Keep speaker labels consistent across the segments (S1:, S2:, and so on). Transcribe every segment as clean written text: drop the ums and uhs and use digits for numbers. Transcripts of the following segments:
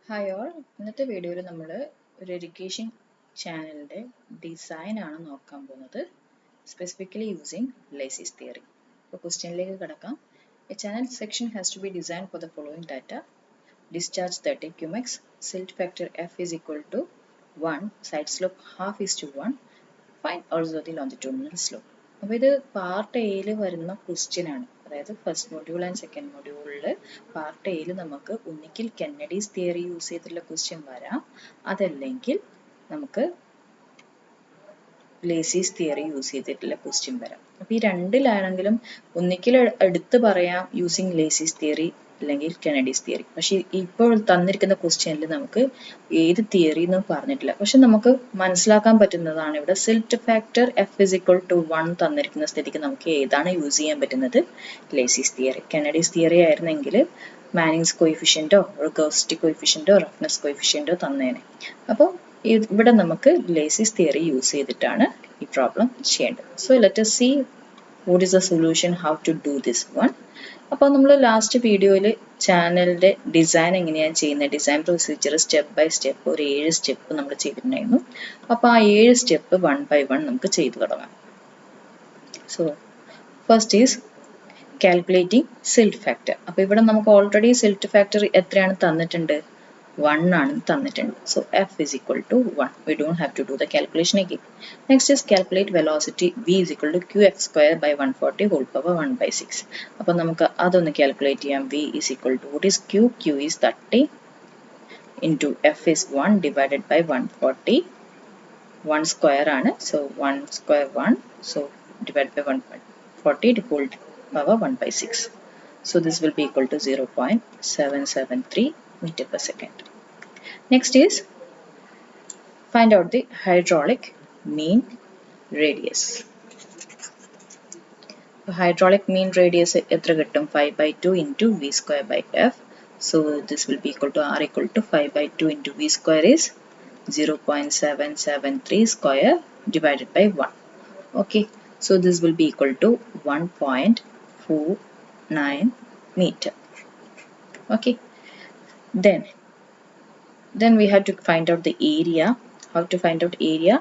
S1: Hi all, ഇന്നത്തെ വീഡിയോയിൽ നമ്മൾ ഒരു എഡ്യൂക്കേഷൻ ചാനലിൻ്റെ ഡിസൈനാണ് നോക്കാൻ പോകുന്നത്, സ്പെസിഫിക്കലി യൂസിങ് ലേസീസ് തിയറി. അപ്പോൾ ക്വസ്റ്റ്യനിലേക്ക് കിടക്കാം. A channel section has to be design for the following data: discharge 30 cumex, silt factor f is equal to 1, side slope half is to 1, find also the longitudinal slope. അപ്പോൾ ഇത് part എയിൽ വരുന്ന question ആണ്. അതായത് first module and second മൊഡ്യൂളിൽ part എയിൽ നമുക്ക് ഒന്നിക്കിൽ Kennedy's theory use ചെയ്തിട്ടുള്ള ക്വസ്റ്റ്യൻ വരാം, അതല്ലെങ്കിൽ നമുക്ക് ലേസീസ് തിയറി യൂസ് ചെയ്തിട്ടുള്ള ക്വസ്റ്റ്യൻ വരാം. അപ്പോൾ ഈ രണ്ടിലാണെങ്കിലും ഒന്നിക്കിൽ എടുത്ത് പറയാം യൂസിങ് ലേസീസ് തിയറി അല്ലെങ്കിൽ കെനഡീസ് തിയറി. പക്ഷെ ഇപ്പോൾ തന്നിരിക്കുന്ന ക്വസ്റ്റ്യനിൽ നമുക്ക് ഏത് തിയറി എന്നും പറഞ്ഞിട്ടില്ല. പക്ഷെ നമുക്ക് മനസ്സിലാക്കാൻ പറ്റുന്നതാണ് ഇവിടെ silt factor F is equal to 1 തന്നിരിക്കുന്ന സ്ഥിതിക്ക് നമുക്ക് ഏതാണ് യൂസ് ചെയ്യാൻ പറ്റുന്നത്? Lacey's theory. കെനഡീസ് തിയറി ആയിരുന്നെങ്കിൽ മാനിങ്സ് കോയിഫിഷ്യൻറ്റോ ഗോസ്റ്റി കോയിഫിഷ്യൻറ്റോ റഫ്നെസ് കോയിഫിഷ്യൻറ്റോ തന്നേനെ. അപ്പോൾ ഇവിടെ നമുക്ക് ലേസീസ് തിയറി യൂസ് ചെയ്തിട്ടാണ് ഈ പ്രോബ്ലം ചെയ്യേണ്ടത്. So let us see what is the solution, how to do this one. അപ്പോൾ നമ്മൾ ലാസ്റ്റ് വീഡിയോയിൽ ചാനലിൻ്റെ ഡിസൈൻ എങ്ങനെയാണ് ചെയ്യുന്നത്, design procedure step by step ഒരു 7 സ്റ്റെപ്പ് നമ്മൾ ചെയ്തിട്ടുണ്ടായിരുന്നു. അപ്പോൾ ആ 7 സ്റ്റെപ്പ് 1 by 1 നമുക്ക് ചെയ്തു തുടങ്ങാം. So first is calculating silt factor. അപ്പോൾ ഇവിടെ നമുക്ക് ഓൾറെഡി സിൽറ്റ് ഫാക്ടർ എത്രയാണ് തന്നിട്ടുണ്ട്? 1 ആണ് തന്നിട്ടുണ്ട്. So f is equal to 1. We don't have to do the calculation again. Next is calculate velocity v is equal to qx square by 140 whole power 1 by 6. അപ്പോൾ നമുക്ക് അതൊന്ന് കാൽക്കുലേറ്റ് ചെയ്യാം. v is equal to what is q? q is 30 into f is 1 divided by 140. 1 square ആണ്. So 1 square 1. So divided by 140 whole power 1 by 6. So this will be equal to 0.773 meter per second. Next is find out the hydraulic mean radius. Hydraulic mean radius എത്ര കിട്ടും? 5 by 2 into v square by f. So this will be equal to r equal to 5 by 2 into v square is 0.773 square divided by 1. Okay, so this will be equal to 1.49 meter. Okay, then we have to find out the area. How to find out area?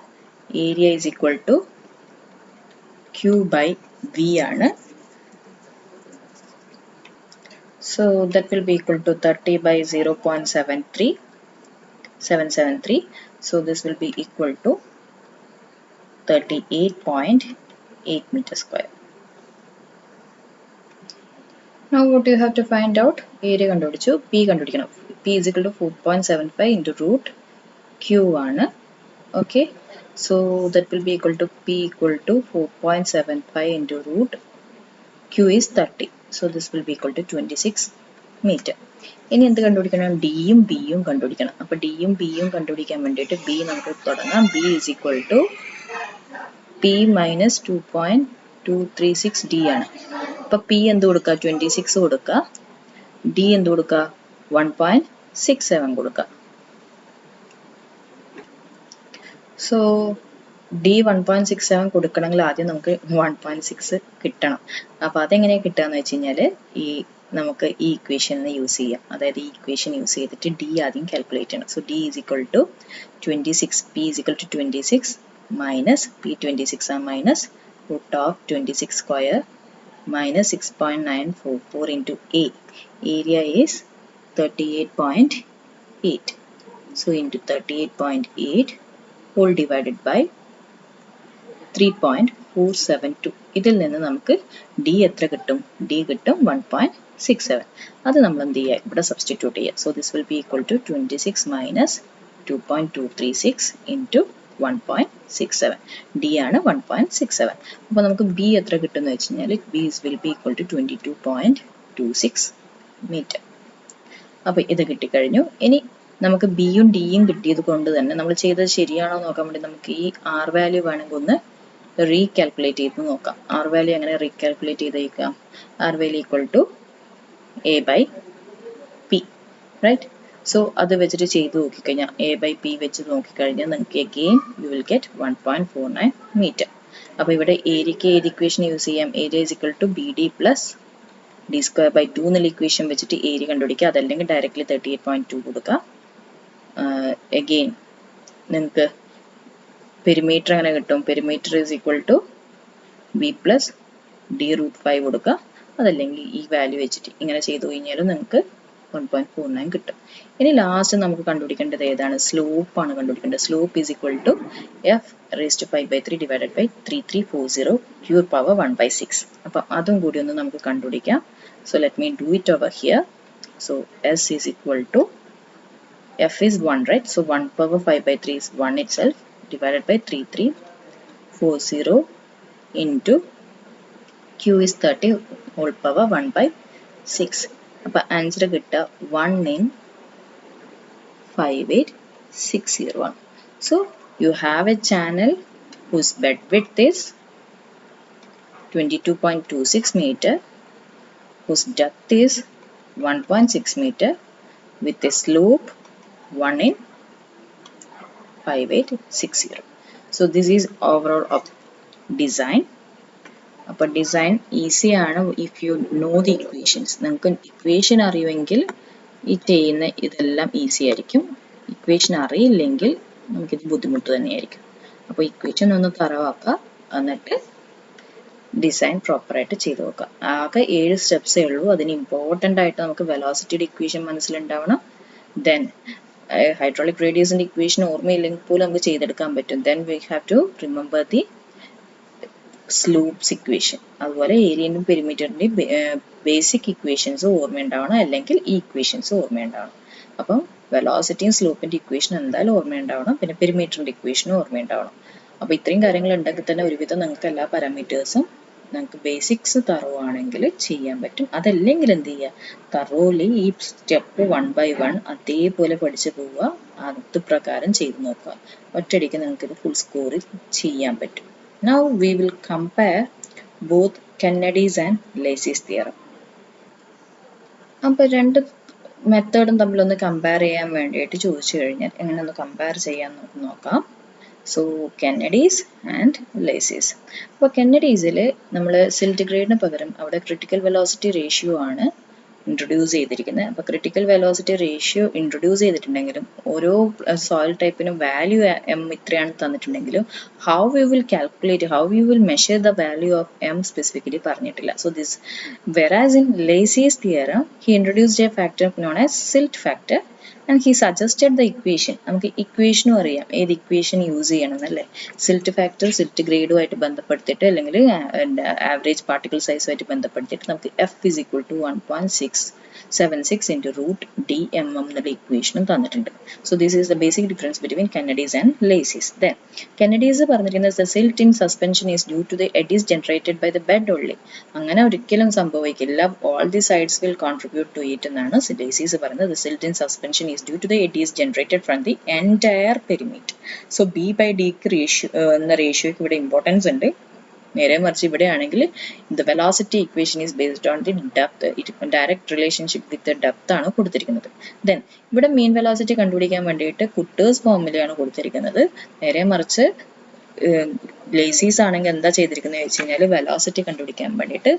S1: Area is equal to q by v ആണ്. So that will be equal to 30 by 0.773. So this will be equal to 38.8 meter square. Now what you have to find out? Area കണ്ടുപിടിച്ചു, p കണ്ടുപിടിക്കണം. p is equal to 4.75 into root q ആണ്. Okay, so that will be equal to p equal to 4.75 into root q is 30. So this will be equal to 26 meter. ഇനി എന്ത് കണ്ടുപിടിക്കണം? ഡിയും ബിയും കണ്ടുപിടിക്കണം. അപ്പോൾ ഡിയും ബിയും കണ്ടുപിടിക്കാൻ വേണ്ടിയിട്ട് ബി നമുക്ക് തുടങ്ങാം. B is equal to p minus 2.236 d ആണ്. അപ്പോൾ p എന്ത് കൊടുക്കുക? 26 കൊടുക്കുക. d എന്ത് കൊടുക്കുക? 1.67 കൊടുക്കുക. സോ ഡി 1.67 കൊടുക്കണമെങ്കിൽ ആദ്യം നമുക്ക് 1.6 കിട്ടണം. അപ്പോൾ അതെങ്ങനെയാണ് കിട്ടുകയെന്ന് വെച്ച് കഴിഞ്ഞാൽ നമുക്ക് ഈ ഇക്വേഷൻ യൂസ് ചെയ്യാം. അതായത് ഈ ഇക്വേഷൻ യൂസ് ചെയ്തിട്ട് ഡി ആദ്യം കാൽക്കുലേറ്റ് ചെയ്യണം. So D is equal to 26, P is equal to 26 minus P 26 ആണ് minus root of 26 square minus 6.944 into A. Area is 38.8. So into 38.8 whole divided by 3.472. ഇതിൽ നിന്ന് നമുക്ക് D എത്ര കിട്ടും? D കിട്ടും 1.67. അത് നമ്മൾ എന്ത് ചെയ്യുക? ഇവിടെ സബ്സ്റ്റിറ്റ്യൂട്ട് ചെയ്യുക. So this will be equal to 26 minus 2.236 into 1.67. D ആണ് 1.67. അപ്പോൾ നമുക്ക് B എത്ര കിട്ടുമെന്ന് വെച്ച് കഴിഞ്ഞാൽ B will be equal to 22.26 meter. അപ്പോൾ ഇത് കിട്ടിക്കഴിഞ്ഞു. ഇനി നമുക്ക് ബിയും ഡിയും കിട്ടിയത് കൊണ്ട് തന്നെ നമ്മൾ ചെയ്തത് ശരിയാണോ നോക്കാൻ വേണ്ടി നമുക്ക് ഈ ആർ വാല്യൂ വേണമെങ്കിൽ ഒന്ന് റീകാൽക്കുലേറ്റ് ചെയ്ത് നോക്കാം. ആർ വാല്യൂ എങ്ങനെ റീകാൽക്കുലേറ്റ് ചെയ്തേക്കാം? R value equal to A by P, right? So അത് വെച്ചിട്ട് ചെയ്ത് നോക്കിക്കഴിഞ്ഞാൽ എ ബൈ പി വെച്ച് നോക്കിക്കഴിഞ്ഞാൽ നിങ്ങൾക്ക് again you will get 1.49 metre. അപ്പോൾ ഇവിടെ ഏരിയയ്ക്ക് ഏത് ഇക്വേഷൻ യൂസ് ചെയ്യാം? Area is equal to B D plus D square by 2 എന്നുള്ള ഇക്വേഷൻ വെച്ചിട്ട് ഏരിയ കണ്ടുപിടിക്കുക. അതല്ലെങ്കിൽ ഡയറക്റ്റ്ലി 38.2 കൊടുക്കുക. again നിങ്ങൾക്ക് പെരിമീറ്റർ അങ്ങനെ കിട്ടും. Perimeter is equal to B plus D root 5 കൊടുക്കുക. അതല്ലെങ്കിൽ ഈ വാല്യൂ വെച്ചിട്ട് ഇങ്ങനെ ചെയ്തു കഴിഞ്ഞാലും നിങ്ങൾക്ക് 1.49 കിട്ടും. ഇനി ലാസ്റ്റ് നമുക്ക് കണ്ടുപിടിക്കേണ്ടത് ഏതാണ്? സ്ലോപ്പ് ആണ് കണ്ടുപിടിക്കേണ്ടത്. Slope is equal to F raise to 5/3 divided by 3340 cube power 1/6. അപ്പം അതും കൂടി ഒന്ന് നമുക്ക് കണ്ടുപിടിക്കാം. So let me do it over here. So S is equal to f is 1, right? So 1 power 5/3 is 1 itself divided by 3340 into q is 30 whole power 1/6. അപ്പോൾ answer കിട്ടുക 1 in 58601. So you have a channel whose bed width is 22.26 meter, whose depth is 1.6 meter with a slope 1 in 5860. So this is overall of design. അപ്പോൾ design easy ആണ് if you know the equations. നിങ്ങൾക്ക് equation അറിയുമെങ്കിൽ ഈ ചെയ്യുന്ന ഇതെല്ലാം easy ആയിരിക്കും. Equation അറിയില്ലെങ്കിൽ നമുക്കിത് ബുദ്ധിമുട്ട് തന്നെയായിരിക്കും. അപ്പോൾ ഇക്വേഷൻ ഒന്ന് തറവാക്കുക, എന്നിട്ട് ഡിസൈൻ പ്രോപ്പറായിട്ട് ചെയ്ത് നോക്കുക. ആകെ 7 സ്റ്റെപ്സേ ഉള്ളൂ. അതിന് ഇമ്പോർട്ടൻ്റ് ആയിട്ട് നമുക്ക് വെലോസിറ്റിയുടെ ഇക്വേഷൻ മനസ്സിലുണ്ടാവണം. ദെൻ ഹൈഡ്രോളിക് റേഡിയസിൻ്റെ ഇക്വേഷൻ ഓർമ്മയില്ലെങ്കിൽ പോലും നമുക്ക് ചെയ്തെടുക്കാൻ പറ്റും. Then we have to remember the slopes equation. അതുപോലെ ഏരിയൻ്റെയും പെരിമീറ്ററിൻ്റെയും ബേസിക് ഇക്വേഷൻസ് ഓർമ്മയുണ്ടാവണം, അല്ലെങ്കിൽ ഈ ഇക്വേഷൻസ് ഓർമ്മയുണ്ടാവണം. അപ്പം വെലോസിറ്റിയും സ്ലൂപ്പിൻ്റെ ഇക്വേഷൻ എന്തായാലും ഓർമ്മയുണ്ടാവണം, പിന്നെ പെരിമീറ്ററിൻ്റെ ഇക്വേഷനും ഓർമ്മയുണ്ടാവണം. അപ്പോൾ ഇത്രയും കാര്യങ്ങൾ ഉണ്ടെങ്കിൽ തന്നെ ഒരുവിധം നിങ്ങൾക്ക് എല്ലാ പാരാമീറ്റേഴ്സും നിങ്ങൾക്ക് ബേസിക്സ് തറവാണെങ്കിൽ ചെയ്യാൻ പറ്റും. അതല്ലെങ്കിൽ എന്ത് ചെയ്യുക, തറോലി ഈ സ്റ്റെപ്പ് 1 by 1 അതേപോലെ പഠിച്ചു പോവുക, അത് പ്രകാരം ചെയ്ത് നോക്കുക. ഒറ്റയടിക്ക് നിങ്ങൾക്കിത് ഫുൾ സ്കോറിൽ ചെയ്യാൻ പറ്റും. Now we will compare both Kennedy's and Lacey's theorem. അപ്പോൾ രണ്ട് മെത്തേഡും തമ്മിലൊന്ന് കമ്പയർ ചെയ്യാൻ വേണ്ടിയിട്ട് ചോദിച്ചു കഴിഞ്ഞാൽ എങ്ങനെ ഒന്ന് കമ്പയർ ചെയ്യാൻ നോക്കാം. So Kennedy's and ലേസീസ്. അപ്പോൾ കെന്നഡീസിൽ നമ്മൾ സെന്റിഗ്രേഡിന് പകരം അവിടെ ക്രിട്ടിക്കൽ വെലോസിറ്റി റേഷ്യോ ആണ് ഇൻട്രൊഡ്യൂസ് ചെയ്തിരിക്കുന്നത്. അപ്പോൾ ക്രിട്ടിക്കൽ വെലോസിറ്റി റേഷ്യോ ഇൻട്രൊഡ്യൂസ് ചെയ്തിട്ടുണ്ടെങ്കിലും ഓരോ സോയിൽ ടൈപ്പിനും വാല്യൂ എം ഇത്രയാണ് തന്നിട്ടുണ്ടെങ്കിലും how you will calculate, how you will measure the value of M specifically പറഞ്ഞിട്ടില്ല. So this whereas in Lacey's theorem he introduced a factor known as silt factor and he suggested the equation. നമുക്ക് ഇക്വേഷനും അറിയാം ഏത് equation use ചെയ്യണം എന്നല്ലേ. Silt factor silt ഗ്രേഡുമായിട്ട് ബന്ധപ്പെടുത്തിയിട്ട് അല്ലെങ്കിൽ ആവറേജ് പാർട്ടിക്കിൾ സൈസുമായിട്ട് ബന്ധപ്പെടുത്തിയിട്ട് നമുക്ക് F is equal to 1.676 into root dmm എന്നുള്ള ഇക്വേഷനും തന്നിട്ടുണ്ട്. So this is the basic difference between Kennedy's and Lacey's. Then Kennedy's പറഞ്ഞിരിക്കുന്നത് the silt in suspension is due to the eddies generated by the bed only. അങ്ങനെ ഒരിക്കലും സംഭവിക്കില്ല, all the sides will contribute to it എന്നാണ് Lacey's പറയുന്നത്. The silt in suspension is due to the eddies generated from the entire perimeter. So B by ഡിക്ക് ratio എന്ന റേഷ്യോയ്ക്ക് ഇവിടെ importance ഉണ്ട്. നേരെ മറിച്ച് ഇവിടെയാണെങ്കിൽ the velocity equation is based on the depth, direct relationship with depth ആണ് കൊടുത്തിരിക്കുന്നത്. ദെൻ ഇവിടെ മീൻ വെലോസിറ്റി കണ്ടുപിടിക്കാൻ വേണ്ടിയിട്ട് കുട്ടേഴ്സ് ഫോർമുലയാണ് കൊടുത്തിരിക്കുന്നത്. നേരെ മറിച്ച് ലേസീസ് ആണെങ്കിൽ എന്താ ചെയ്തിരിക്കുന്നത് വെച്ച് കഴിഞ്ഞാൽ വെലോസിറ്റി കണ്ടുപിടിക്കാൻ വേണ്ടിയിട്ട്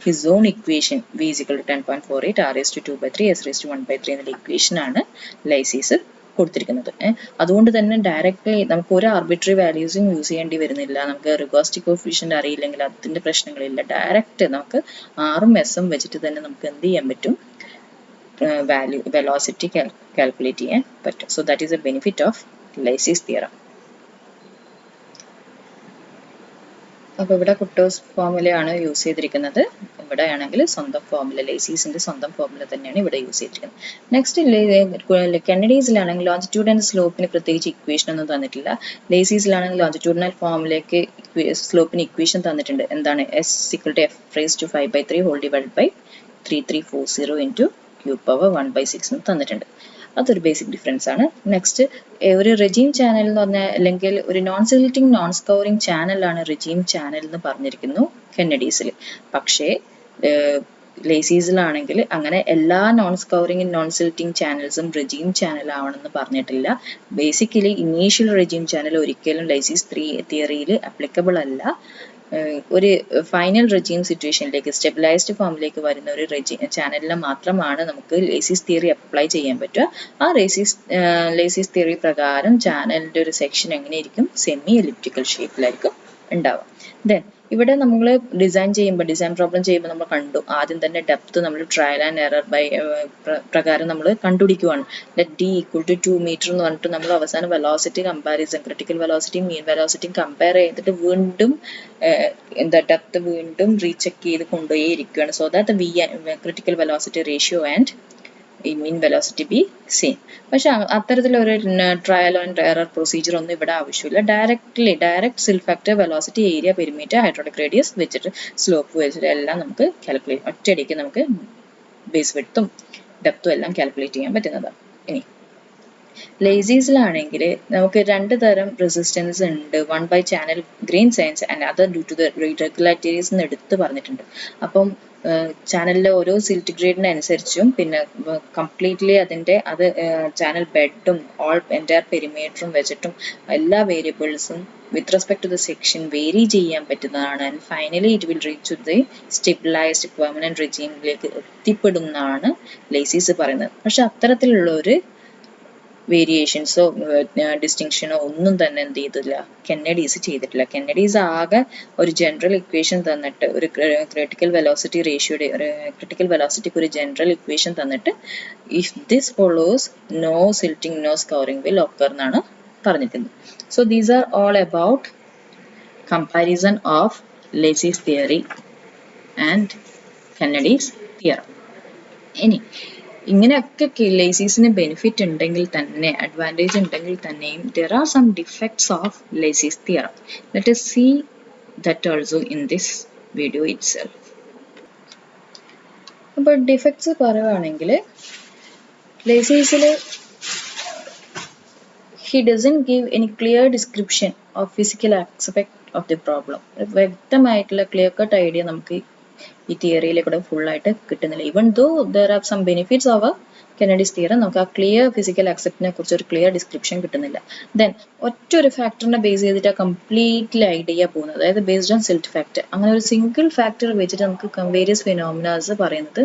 S1: his own equation v is equal to 10.48 r raised to 2/3 s raised to 1/3 എന്നുള്ള ഇക്വേഷൻ ആണ് ലേസീസ് കൊടുത്തിരിക്കുന്നത്. അതുകൊണ്ട് തന്നെ ഡയറക്റ്റ്ലി നമുക്ക് ഒരു ആർബിട്രറി വാല്യൂസും യൂസ് ചെയ്യേണ്ടി വരുന്നില്ല. നമുക്ക് റിഗോസ്റ്റിക് കോഫിഷ്യന്റ് അറിയില്ലെങ്കിൽ അതിന്റെ പ്രശ്നങ്ങളില്ല. ഡയറക്റ്റ് നമുക്ക് ആറും എസും വെച്ചിട്ട് തന്നെ നമുക്ക് എന്ത് ചെയ്യാൻ പറ്റും, വാല്യൂ വെലോസിറ്റി കാൽക്കുലേറ്റ് ചെയ്യാൻ പറ്റും. So that is A benefit of ലേസീസ് theorem. അപ്പോൾ ഇവിടെ കുട്ടേഴ്സ് ഫോർമുലയാണ് യൂസ് ചെയ്തിരിക്കുന്നത്. ഇവിടെ ആണെങ്കിൽ സ്വന്തം ഫോർമുല, ലേസീസിന്റെ സ്വന്തം ഫോർമുല തന്നെയാണ് ഇവിടെ യൂസ് ചെയ്തിരിക്കുന്നത്. നെക്സ്റ്റ് കെന്നഡീസിലാണെങ്കിൽ ലോഞ്ചിറ്റ്യൂഡ് ആൻഡ് സ്ലോപ്പിന് പ്രത്യേകിച്ച് ഇക്വേഷൻ ഒന്നും തന്നിട്ടില്ല. ലേസീസിലാണെങ്കിൽ ലോഞ്ചിറ്റ്യൂഡിനൽ ഫോർമുലയ്ക്ക് സ്ലോപ്പിന് ഇക്വേഷൻ തന്നിട്ടുണ്ട്. എന്താണ്? s equal to f raised to 5/3 whole divided by 3340 into cube power 1/6 എന്ന് തന്നിട്ടുണ്ട്. അതൊരു ബേസിക് ഡിഫറൻസ് ആണ്. നെക്സ്റ്റ് ഒരു റെജീം ചാനൽ എന്ന് പറഞ്ഞാൽ അല്ലെങ്കിൽ ഒരു നോൺ സിൽറ്റിംഗ് നോൺ സ്കോറിംഗ് ചാനലാണ് റെജീം ചാനൽ എന്ന് പറഞ്ഞിരിക്കുന്നു കെന്നഡീസിൽ. പക്ഷേ ലേസീസിലാണെങ്കിൽ അങ്ങനെ എല്ലാ നോൺ സ്കോറിംഗ് നോൺ സിൽറ്റിംഗ് ചാനൽസും റെജീം ചാനൽ ആവണമെന്ന് പറഞ്ഞിട്ടില്ല. ബേസിക്കലി ഇനീഷ്യൽ റെജീം ചാനൽ ഒരിക്കലും ലേസീസ് തിയറിയിൽ അപ്ലിക്കബിൾ അല്ല. ഒരു ഫൈനൽ റെജീം സിറ്റുവേഷനിലേക്ക് സ്റ്റെബിലൈസ്ഡ് ഫോമിലേക്ക് വരുന്ന ഒരു ചാനലിന് മാത്രമാണ് നമുക്ക് ലേസീസ് തിയറി അപ്ലൈ ചെയ്യാൻ പറ്റുക. ആ ലേസീസ് തിയറി പ്രകാരം ചാനലിൻ്റെ ഒരു സെക്ഷൻ എങ്ങനെയായിരിക്കും? സെമി എലിപ്റ്റിക്കൽ ഷേപ്പിലായിരിക്കും ഉണ്ടാവുക. ദെൻ ഇവിടെ നമ്മൾ ഡിസൈൻ പ്രോബ്ലം ചെയ്യുമ്പോൾ നമ്മൾ കണ്ടു ആദ്യം തന്നെ ഡെപ്ത് നമ്മൾ ട്രയൽ ആൻഡ് എറർ പ്രകാരം നമ്മൾ കണ്ടുപിടിക്കുവാണ്. Let D equal to 2 metre എന്ന് പറഞ്ഞിട്ട് നമ്മൾ അവസാനം വെലോസിറ്റി കമ്പാരിസൺ ക്രിട്ടിക്കൽ വെലോസിറ്റിയും മീൻ വെലോസിറ്റിയും കമ്പയർ ചെയ്തിട്ട് വീണ്ടും ഡെപ്ത് വീണ്ടും റീചെക്ക് ചെയ്ത് കൊണ്ടുപോയിരിക്കുകയാണ്. So that we critical velocity ratio and ഈ മീൻ വെലോസിറ്റി ബി സെയിം. പക്ഷെ അത്തരത്തിലൊരു ട്രയൽ ആൻഡ് എറർ പ്രൊസീജിയർ ഒന്നും ഇവിടെ ആവശ്യമില്ല. ഡയറക്റ്റ് സിൽ factor, velocity, area, perimeter, hydraulic radius വെച്ചിട്ട് സ്ലോപ്പ് വെച്ചിട്ട് എല്ലാം നമുക്ക് കാൽക്കുലേറ്റ് ഒറ്റയടിക്ക് നമുക്ക് ബേസ് വിഡ്ത്തും ഡെപ്തും എല്ലാം കാൽക്കുലേറ്റ് ചെയ്യാൻ പറ്റുന്നതാണ്. ഇനി ലേസീസിലാണെങ്കിൽ നമുക്ക് 2 തരം റെസിസ്റ്റൻസ് ഉണ്ട്. വൺ ബൈ ചാനൽ ഗ്രെയിൻ സയൻസ് and other due to the regularities എന്ന് എടുത്ത് പറഞ്ഞിട്ടുണ്ട്. അപ്പം ചാനലിലെ ഓരോ സിൽറ്റ് ഗ്രേഡിനനുസരിച്ചും പിന്നെ കംപ്ലീറ്റ്ലി അത് ചാനൽ ബെഡും എൻറ്റയർ പെരിമീറ്ററും വെച്ചിട്ടും എല്ലാ വേരിയബിൾസും with respect to the section vary ചെയ്യാൻ പറ്റുന്നതാണ്. And finally it will reach to the stabilised permanent റെജീമിലേക്ക് എത്തിപ്പെടുന്നതാണ് ലേസീസ് പറയുന്നത്. പക്ഷെ അത്തരത്തിലുള്ള ഒരു വേരിയേഷൻസോ ഡിസ്റ്റിങ്ഷനോ ഒന്നും തന്നെ എന്ത് ചെയ്തില്ല, കെന്നഡീസ് ചെയ്തിട്ടില്ല. കെന്നഡീസ് ആകെ ഒരു ജനറൽ ഇക്വേഷൻ തന്നിട്ട് ഒരു ക്രിട്ടിക്കൽ വെലോസിറ്റി റേഷ്യോയുടെ ക്രിട്ടിക്കൽ വെലോസിറ്റിക്ക് ഒരു ജനറൽ ഇക്വേഷൻ തന്നിട്ട് if this follows no silting no scouring will occur എന്നാണ് പറഞ്ഞിരിക്കുന്നത്. So these are all about comparison of Lacey's theory and Kennedy's theorem. ഇനി ഇങ്ങനെയൊക്കെ ലേസീസിന് ബെനിഫിറ്റ് ഉണ്ടെങ്കിൽ തന്നെ, അഡ്വാൻറ്റേജ് ഉണ്ടെങ്കിൽ തന്നെയും there are some defects of Lacy's theorem. Let us see that also in this video itself. അപ്പോൾ defects പറയുകയാണെങ്കിൽ ലേസീസിൽ he doesn't give any clear description of physical aspect of the problem. വ്യക്തമായിട്ടുള്ള clear cut idea നമുക്ക് ഈ തിയറിയിലെ കൂടെ ഫുള്ളായിട്ട് കിട്ടുന്നില്ല. Even though there are some benefits of Kennedy's theorem, നമുക്ക് ആ ക്ലിയർ ഫിസിക്കൽ ആക്സെപ്റ്റിനെ കുറിച്ച് ഒരു ക്ലിയർ ഡിസ്ക്രിപ്ഷൻ കിട്ടുന്നില്ല. ദെൻ ഒറ്റൊരു ഫാക്ടറിനെ ബേസ് ചെയ്തിട്ട് കംപ്ലീറ്റ്ലി ഐഡിയ പോകുന്നത്, അതായത് ബേസ്ഡ് ഓൺ സിൽറ്റ് ഫാക്ടർ. അങ്ങനെ ഒരു സിംഗിൾ ഫാക്ടർ വെച്ചിട്ട് നമുക്ക് വേരിയസ് ഫിനോമിനാസ് പറയുന്നത്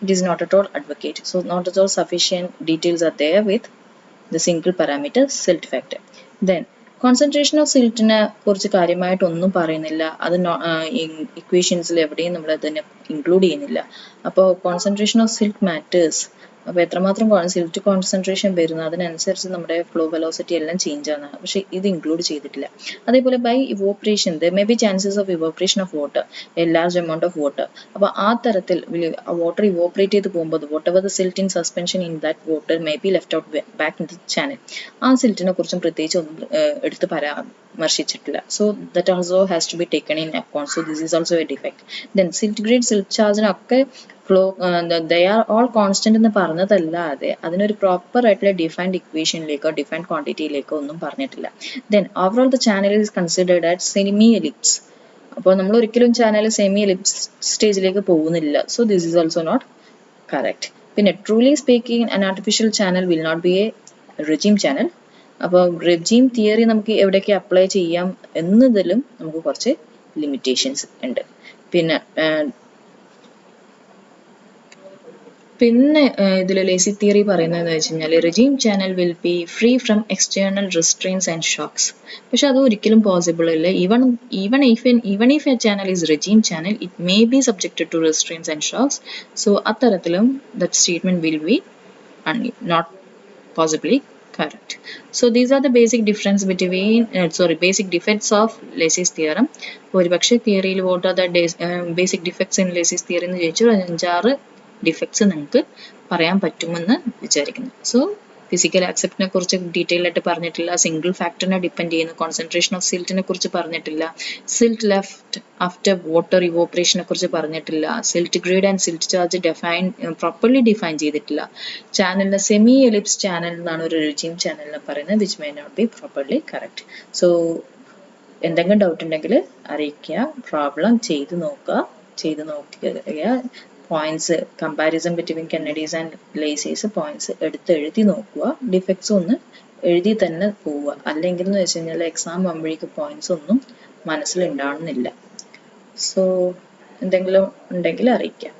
S1: it is not at all advocate. So not at all sufficient details are there with the single parameter silt factor. Then concentration of siltനെ കുറിച്ച് കാര്യമായിട്ടൊന്നും പറയുന്നില്ല. അത് ഇക്വേഷൻസിൽ എവിടെയും നമ്മൾ അതിനെ ഇൻക്ലൂഡ് ചെയ്യുന്നില്ല. അപ്പോൾ കോൺസെൻട്രേഷൻ ഓഫ് സിൽറ്റ് മാറ്റേഴ്സ്. അപ്പോൾ എത്രമാത്രം സിൽറ്റ് കോൺസെൻട്രേഷൻ വരുന്നു അതിനനുസരിച്ച് നമ്മുടെ ഫ്ലോ വെലോസിറ്റി എല്ലാം ചേഞ്ച് ആണ്. പക്ഷെ ഇത് ഇൻക്ലൂഡ് ചെയ്തിട്ടില്ല. അതേപോലെ by evaporation there may be chances of evaporation of water, a large amount of water. അപ്പോൾ ആ തരത്തിൽ വാട്ടർ ഇവോപ്പറേറ്റ് ചെയ്ത് പോകുമ്പോൾ whatever the silt in suspension in that water may be left out back in the channel. ആ സിൽറ്റിനെ കുറിച്ചും പ്രത്യേകിച്ച് ഒന്നും എടുത്ത് പരാമർശിച്ചിട്ടില്ല. So that also has to be taken in account. So this is also a defect. Then silt grade silt ചാർജിനൊക്കെ flow they are all constant എന്ന് പറഞ്ഞതല്ലാതെ അതിനൊരു proper ആയിട്ടുള്ള ഡിഫൈൻഡ് ഇക്വേഷനിലേക്കോ ഡിഫൈൻഡ് ക്വാണ്ടിറ്റിയിലേക്കോ ഒന്നും പറഞ്ഞിട്ടില്ല. Then overall the channel is considered at semi ellipse. അപ്പോൾ നമ്മൾ ഒരിക്കലും channel semi ellipse സ്റ്റേജിലേക്ക് പോകുന്നില്ല. So this is also not correct. പിന്നെ truly speaking an artificial channel will not be a regime channel. അപ്പോൾ റെജീം തിയറി നമുക്ക് എവിടെയൊക്കെ apply ചെയ്യാം എന്നതിലും നമുക്ക് കുറച്ച് ലിമിറ്റേഷൻസ് ഉണ്ട്. പിന്നെ ഇതിൽ ലേസി തിയറി പറയുന്നതെന്ന് വെച്ച് കഴിഞ്ഞാൽ regime channel will be free from external restraints and shocks. പക്ഷെ അത് ഒരിക്കലും പോസിബിൾ അല്ല. Even if a channel is regime channel it may be subjected to restraints and shocks. So അത്തരത്തിലും that statement will be not possibly correct. So these are the basic defects of Lacy's theorem. ഒരുപക്ഷെ തിയറിയിൽ what are the basic defects in Lacy's theory എന്ന് ചോദിച്ചു 5-6 defects നിങ്ങൾക്ക് പറയാൻ പറ്റുമെന്ന് വിചാരിക്കുന്നു. So physical ആക്സെപ്റ്റിനെ കുറിച്ച് ഡീറ്റെയിൽ ആയിട്ട് പറഞ്ഞിട്ടില്ല. സിംഗിൾ ഫാക്ടറിനെ ഡിപ്പെൻഡ് ചെയ്യുന്നു. കോൺസെൻട്രേഷൻ ഓഫ് സിൽറ്റിനെ കുറിച്ച് പറഞ്ഞിട്ടില്ല. സിൽറ്റ് ലെഫ്റ്റ് ആഫ്റ്റർ വാട്ടർ ഇവോപ്പറേഷനെ കുറിച്ച് പറഞ്ഞിട്ടില്ല. Silt grade and silt charge properly define ചെയ്തിട്ടില്ല. ചാനലിന് സെമി എലിപ്സ് ചാനൽ എന്നാണ് ഒരു റെജീം ചാനലിനെ പറയുന്നത്, which may not be properly correct. So എന്തെങ്കിലും ഡൗട്ട് ഉണ്ടെങ്കിൽ അറിയിക്കുക. പ്രോബ്ലം ചെയ്ത് നോക്കുക. Points comparison between Kennedy's and Lacey's points എഴുതി നോക്കുക. ഡിഫക്ട്സ് ഒന്ന് എഴുതി തന്നെ പോവുക. അല്ലെങ്കിൽ എന്ന് വെച്ച് കഴിഞ്ഞാൽ എക്സാം ആകുമ്പോഴേക്ക് പോയിന്റ്സ് ഒന്നും മനസ്സിലുണ്ടാവുന്നില്ല. സോ എന്തെങ്കിലും ഉണ്ടെങ്കിൽ അറിയിക്കാം.